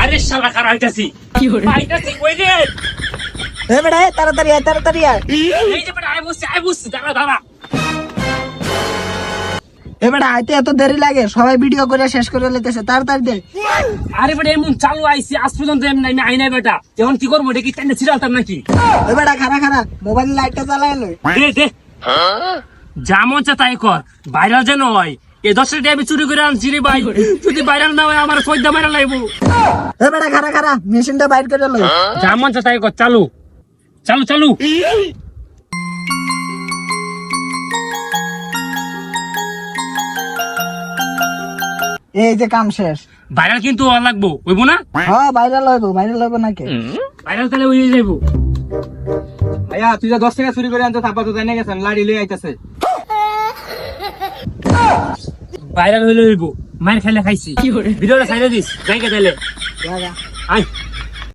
আরে শালা কার আইতাছি আইতাছি কই রে এ বেটা তাড়াতাড়ি আয় তাড়াতাড়ি আয় এই যে বেটা আই বসছি দাঁড়া দাঁড়া এ বেটা আইতে এত দেরি লাগে সবাই ভিডিও করে শেষ করে লইতেছে তাড়াতাড়ি দে আরে বেটা এমন চালু আইছি আজ পর্যন্ত এমনি আমি আই নাই বেটা এখন কি করবো এটা কি টাইনে ছিড়ালতাম নাকি এ বেটা খারা খারা মোবাইল লাইটটা জ্বালায় লই দে দে যা মন চা তাই কর ভাইরাল যেন হয় এই 10 টাকা আমি চুরি করে আনছি রে ভাই যদি ভাইরাল না হয় আমার সৈদ্য মারা লাগবো এ বেটা খারা খারা মেশিনটা বাইর করে লই যা মন চা তাই কর চালু চালু চালু এই যে কাম শেষ ভাইরাল কিন্তু হওয়া লাগবো হইব না হ্যাঁ ভাইরাল হইব নাকি ভাইরাল তাহলে হয়ে যাইবো ভাইয়া তুই যা 10 টাকা চুরি করে আনতে তারপর তো জানা গেছেন লাড়ি লই আইতাছে ভাইরাল হইলে হইব মার খাইলে খাইছি ভিডিওটা ছাইড়ে দিস যাই কে তাহলে জায়গা আয়